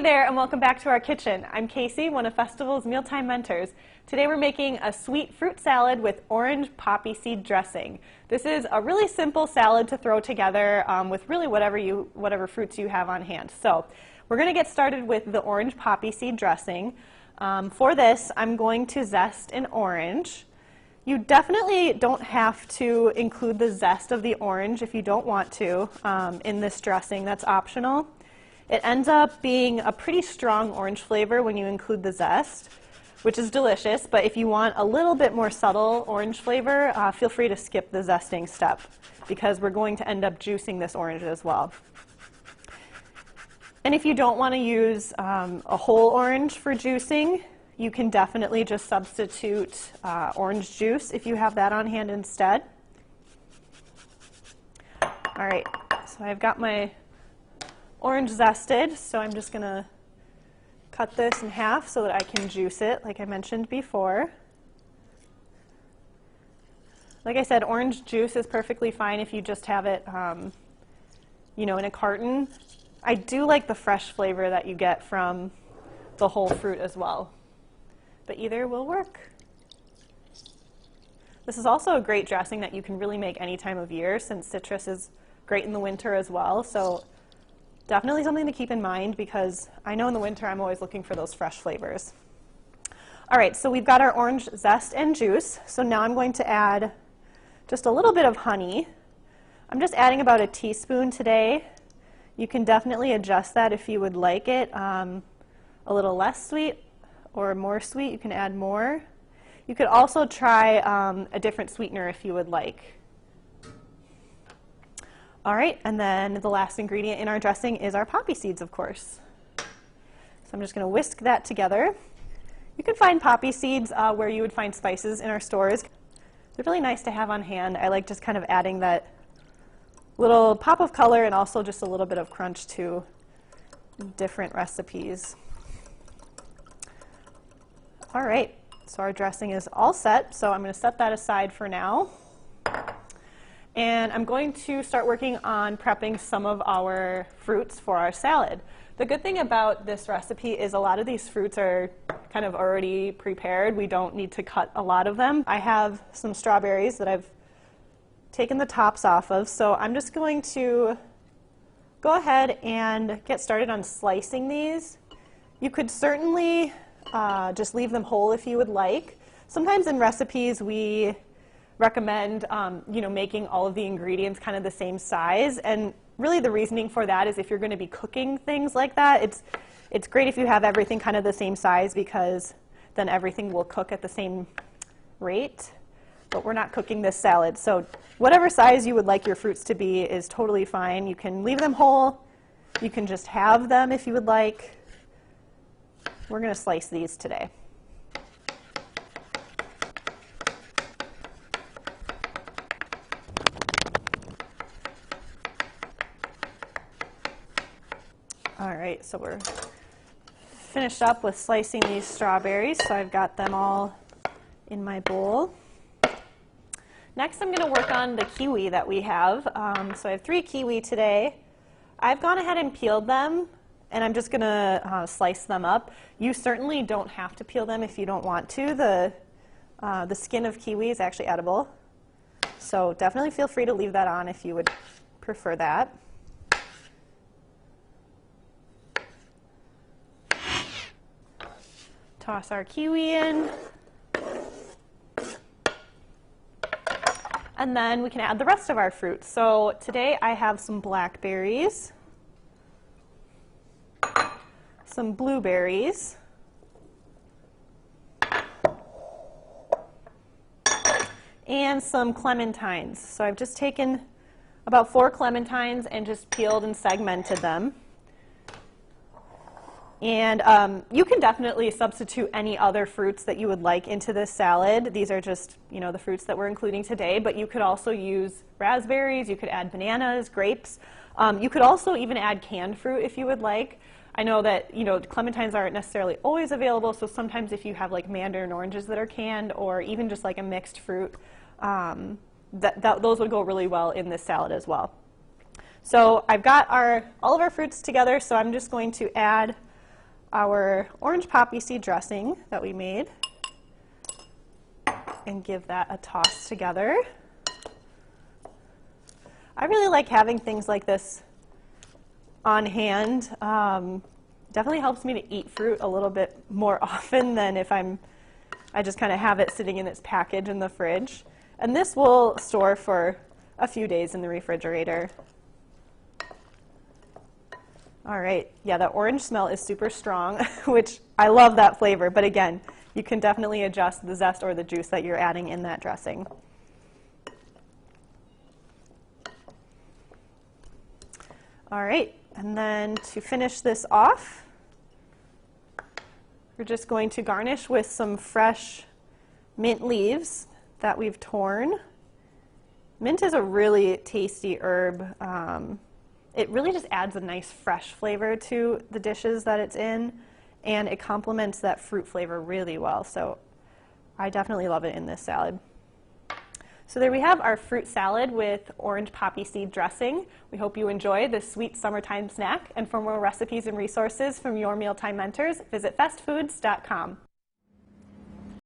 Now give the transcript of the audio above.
there, and welcome back to our kitchen. I'm Casey, one of Festival's Mealtime Mentors. Today we're making a sweet fruit salad with orange poppy seed dressing. This is a really simple salad to throw together with really whatever fruits you have on hand. So we're going to get started with the orange poppy seed dressing. For this, I'm going to zest an orange. You definitely don't have to include the zest of the orange if you don't want to in this dressing. That's optional. It ends up being a pretty strong orange flavor when you include the zest, which is delicious, but if you want a little bit more subtle orange flavor, feel free to skip the zesting step because we're going to end up juicing this orange as well. And if you don't want to use a whole orange for juicing, you can definitely just substitute orange juice if you have that on hand instead. All right, so I've got my orange zested, so I'm just going to cut this in half so that I can juice it, like I mentioned before. Like I said, orange juice is perfectly fine if you just have it, in a carton. I do like the fresh flavor that you get from the whole fruit as well, but either will work. This is also a great dressing that you can really make any time of year, since citrus is great in the winter as well. So definitely something to keep in mind, because I know in the winter I'm always looking for those fresh flavors. All right, so we've got our orange zest and juice. So now I'm going to add just a little bit of honey. I'm just adding about a teaspoon today. You can definitely adjust that if you would like it a little less sweet or more sweet. You can add more. You could also try a different sweetener if you would like. All right, and then the last ingredient in our dressing is our poppy seeds, of course. So I'm just going to whisk that together. You can find poppy seeds where you would find spices in our stores. They're really nice to have on hand. I like just kind of adding that little pop of color and also just a little bit of crunch to different recipes. All right, so our dressing is all set, so I'm going to set that aside for now. And I'm going to start working on prepping some of our fruits for our salad. The good thing about this recipe is a lot of these fruits are kind of already prepared. We don't need to cut a lot of them. I have some strawberries that I've taken the tops off of, so I'm just going to go ahead and get started on slicing these. You could certainly just leave them whole if you would like. Sometimes in recipes we recommend making all of the ingredients kind of the same size, and really the reasoning for that is if you're going to be cooking things like that, it's great if you have everything kind of the same size, because then everything will cook at the same rate. But we're not cooking this salad, so whatever size you would like your fruits to be is totally fine. You can leave them whole, you can just have them if you would like. We're going to slice these today. All right, so we're finished up with slicing these strawberries, so I've got them all in my bowl. Next, I'm going to work on the kiwi that we have. So I have 3 kiwi today. I've gone ahead and peeled them, and I'm just going to slice them up. You certainly don't have to peel them if you don't want to. The skin of kiwi is actually edible, so definitely feel free to leave that on if you would prefer that. Toss our kiwi in. And then we can add the rest of our fruits. So today I have some blackberries, some blueberries, and some clementines. So I've just taken about 4 clementines and just peeled and segmented them. And you can definitely substitute any other fruits that you would like into this salad. These are just, the fruits that we're including today, but you could also use raspberries, you could add bananas, grapes. You could also even add canned fruit if you would like. I know that, clementines aren't necessarily always available, so sometimes if you have like mandarin oranges that are canned, or even just like a mixed fruit, those would go really well in this salad as well. So I've got all of our fruits together, so I'm just going to add our orange poppy seed dressing that we made and give that a toss together. I really like having things like this on hand. Definitely helps me to eat fruit a little bit more often than if I just kind of have it sitting in its package in the fridge. And this will store for a few days in the refrigerator. All right, yeah, the orange smell is super strong, which I love that flavor. But again, you can definitely adjust the zest or the juice that you're adding in that dressing. All right, and then to finish this off, we're just going to garnish with some fresh mint leaves that we've torn. Mint is a really tasty herb. It really just adds a nice fresh flavor to the dishes that it's in, and it complements that fruit flavor really well. So I definitely love it in this salad. So there we have our fruit salad with orange poppy seed dressing. We hope you enjoy this sweet summertime snack. And for more recipes and resources from your mealtime mentors, visit festfoods.com.